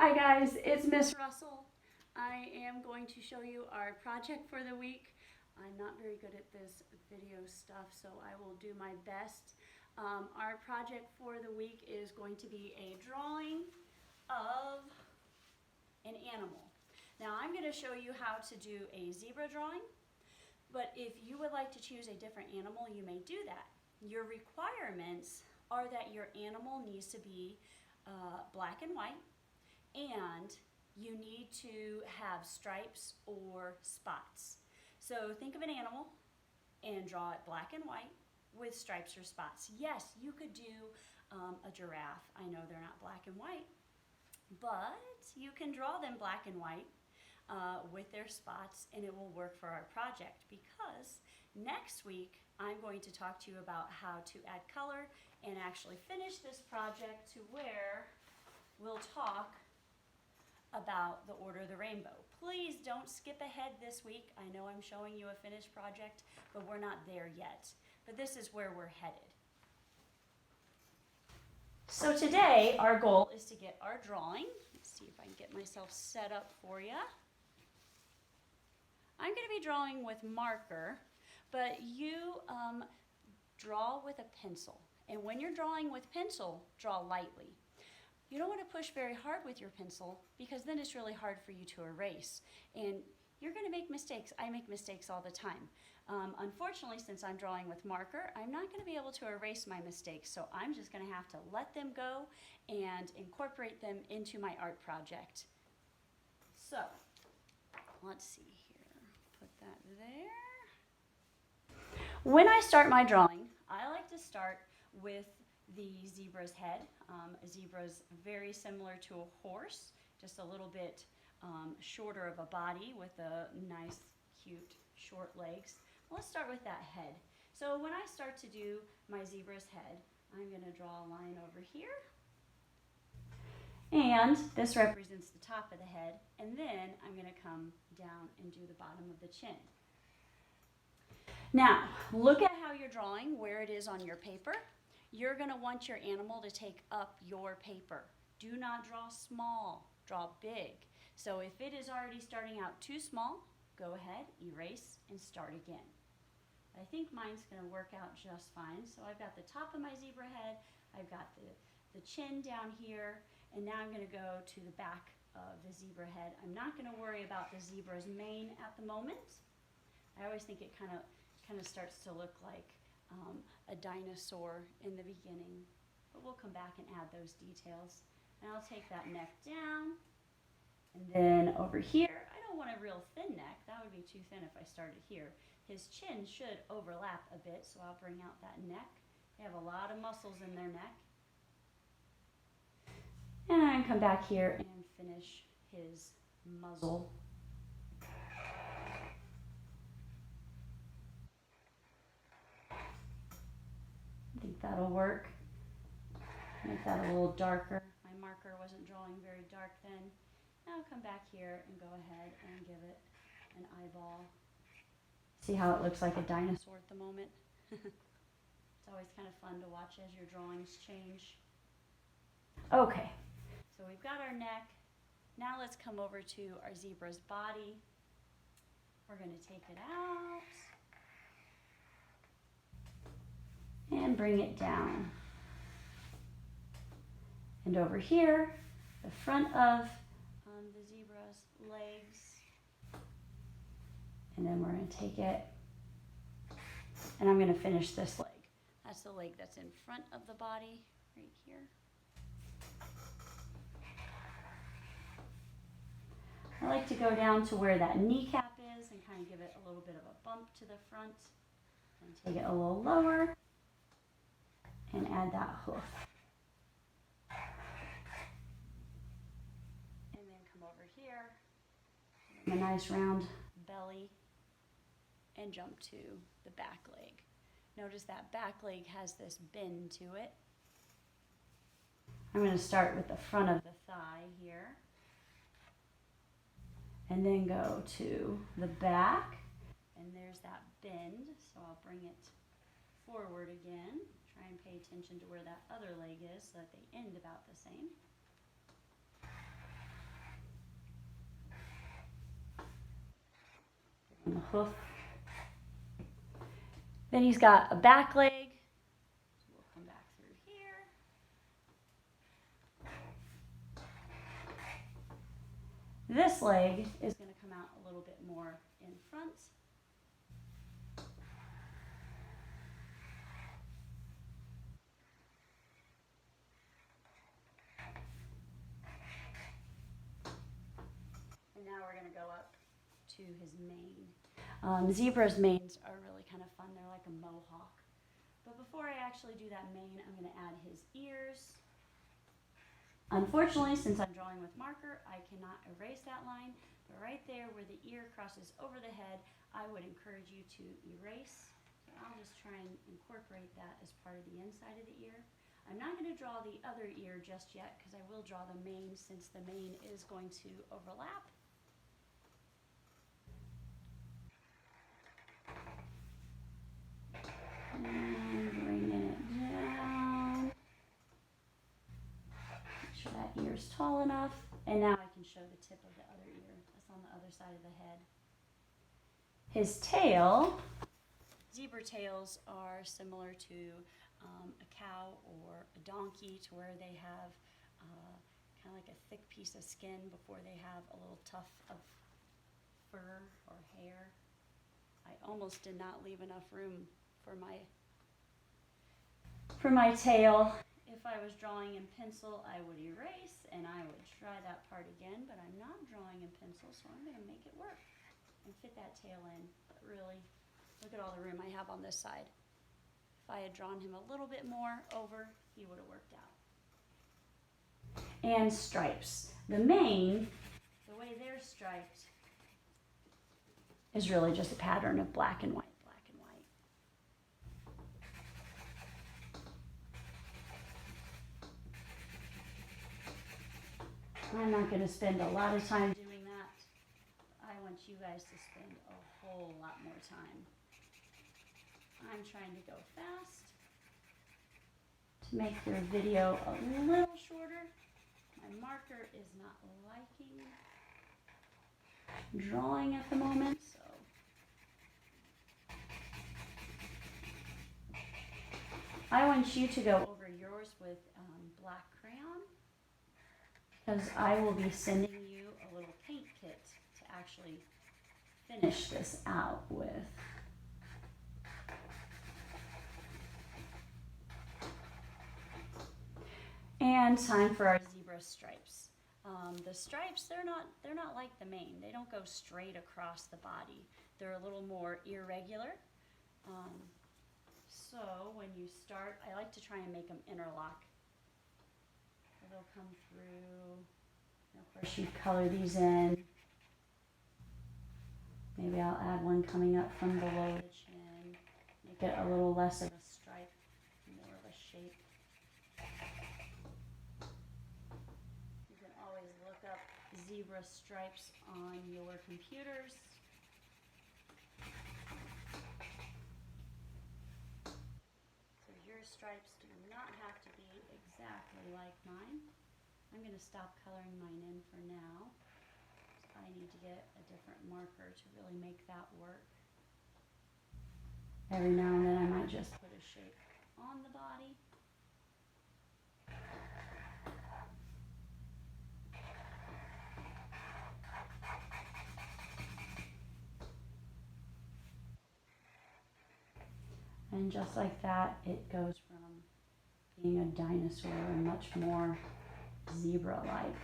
Hi guys, it's Miss Russell. I am going to show you our project for the week. I'm not very good at this video stuff, so I will do my best. Our project for the week is going to be a drawing of an animal. Now I'm going to show you how to do a zebra drawing, but if you would like to choose a different animal, you may do that. Your requirements are that your animal needs to be black and white, and you need to have stripes or spots. So think of an animal and draw it black and white with stripes or spots. Yes, you could do a giraffe. I know they're not black and white, but you can draw them black and white with their spots, and it will work for our project, because next week I'm going to talk to you about how to add color and actually finish this project to where we'll talk about the order of the rainbow. Please don't skip ahead this week. I know I'm showing you a finished project, but we're not there yet. But this is where we're headed. So today our goal is to get our drawing. Let's see if I can get myself set up for you. I'm going to be drawing with marker, but you draw with a pencil. And when you're drawing with pencil, draw lightly. You don't want to push very hard with your pencil, because then it's really hard for you to erase. And you're going to make mistakes. I make mistakes all the time. Unfortunately, since I'm drawing with marker, I'm not going to be able to erase my mistakes, so I'm just going to have to let them go and incorporate them into my art project. So, let's see here. Put that there. When I start my drawing, I like to start with the zebra's head. A zebra's very similar to a horse, just a little bit shorter of a body with a nice, cute, short legs. Let's start with that head. So when I start to do my zebra's head, I'm going to draw a line over here. And this represents the top of the head. And then I'm going to come down and do the bottom of the chin. Now, look at how you're drawing, where it is on your paper. You're going to want your animal to take up your paper. Do not draw small, draw big. So if it is already starting out too small, go ahead, erase, and start again. I think mine's going to work out just fine. So I've got the top of my zebra head, I've got the chin down here, and now I'm going to go to the back of the zebra head. I'm not going to worry about the zebra's mane at the moment. I always think it kind of starts to look like a dinosaur in the beginning, but we'll come back and add those details. And I'll take that neck down, and then over here, I don't want a real thin neck. That would be too thin if I started here. His chin should overlap a bit, so I'll bring out that neck. They have a lot of muscles in their neck. And I can come back here and finish his muzzle. I think that'll work. Make that a little darker. My marker wasn't drawing very dark then. Now I'll come back here and go ahead and give it an eyeball. See how it looks like a dinosaur at the moment? It's always kind of fun to watch as your drawings change. Okay, so we've got our neck. Now let's come over to our zebra's body. We're going to take it out and bring it down. And over here, the front of the zebra's legs. And then we're going to take it, and I'm going to finish this leg. That's the leg that's in front of the body, right here. I like to go down to where that kneecap is and kind of give it a little bit of a bump to the front. And take it a little lower and add that hoof. And then come over here, a nice round belly, and jump to the back leg. Notice that back leg has this bend to it. I'm going to start with the front of the thigh here, and then go to the back, and there's that bend, so I'll bring it forward again. Try and pay attention to where that other leg is so that they end about the same. the hoof. Then he's got a back leg. So we'll come back through here. This leg is going to come out a little bit more in front. And now we're going to go up to his mane. Zebra's manes are really kind of fun. They're like a mohawk. But before I actually do that mane, I'm going to add his ears. Unfortunately, since I'm drawing with marker, I cannot erase that line. But right there where the ear crosses over the head, I would encourage you to erase. So I'll just try and incorporate that as part of the inside of the ear. I'm not going to draw the other ear just yet because I will draw the mane since the mane is going to overlap. And bringing it down. Make sure that ear's tall enough. And now I can show the tip of the other ear. That's on the other side of the head. His tail, zebra tails are similar to a cow or a donkey, to where they have kind of like a thick piece of skin before they have a little tuft of fur or hair. I almost did not leave enough room for my tail. If I was drawing in pencil, I would erase and I would try that part again, but I'm not drawing in pencil, so I'm going to make it work and fit that tail in. But really, look at all the room I have on this side. If I had drawn him a little bit more over, he would have worked out. And stripes. The mane, the way they're striped, is really just a pattern of black and white. I'm not going to spend a lot of time doing that. I want you guys to spend a whole lot more time. I'm trying to go fast to make your video a little shorter. My marker is not liking drawing at the moment, so I want you to go over yours with black crayon, because I will be sending you a little paint kit to actually finish this out with. And time for our zebra stripes. The stripes, they're not like the mane. They don't go straight across the body. They're a little more irregular. So when you start, I like to try and make them interlock. So they'll come through. And of course, you color these in. Maybe I'll add one coming up from below the chin. Make it a little less of a stripe, more of a shape. You can always look up zebra stripes on your computers. So your stripes do not have to be exactly like mine. I'm going to stop coloring mine in for now. I need to get a different marker to really make that work. Every now and then I might just put a shape on the body. And just like that, it goes from being a dinosaur and much more zebra-like.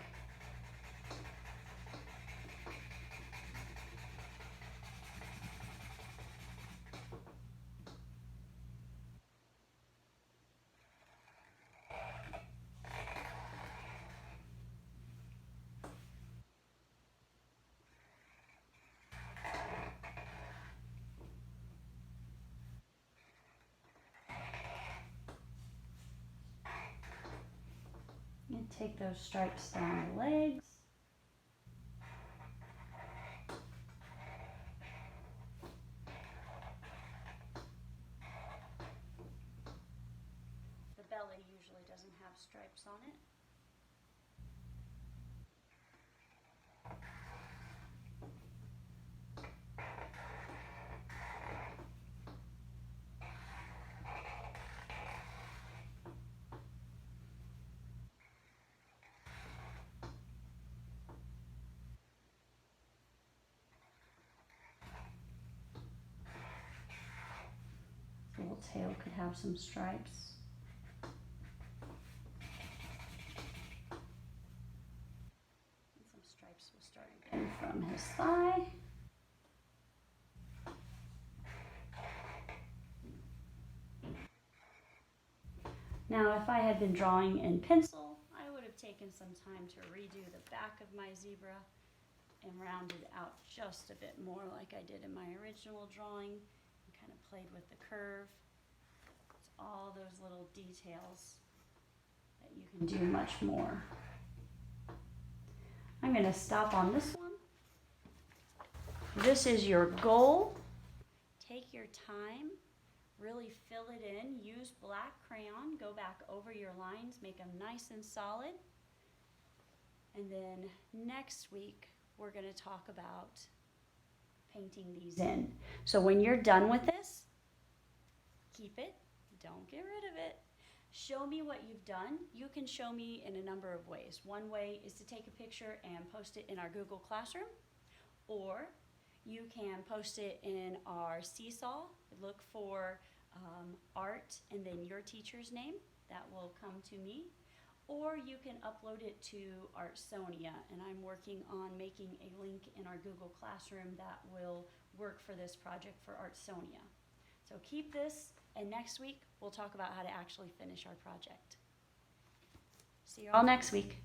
And take those stripes down the legs. The belly usually doesn't have stripes on it. tail could have some stripes. And some stripes will start again from his thigh. Now, if I had been drawing in pencil, I would have taken some time to redo the back of my zebra and rounded out just a bit more like I did in my original drawing and kind of played with the curve. It's all those little details that you can do much more. I'm going to stop on this one. This is your goal. Take your time. Really fill it in, use black crayon, go back over your lines, make them nice and solid. And then next week, we're gonna talk about painting these in. So when you're done with this, keep it, don't get rid of it. Show me what you've done. You can show me in a number of ways. One way is to take a picture and post it in our Google Classroom, or you can post it in our Seesaw. Look for art and then your teacher's name. That will come to me. Or you can upload it to Artsonia, and I'm working on making a link in our Google Classroom that will work for this project for Artsonia. So keep this, and next week we'll talk about how to actually finish our project. See you all next week.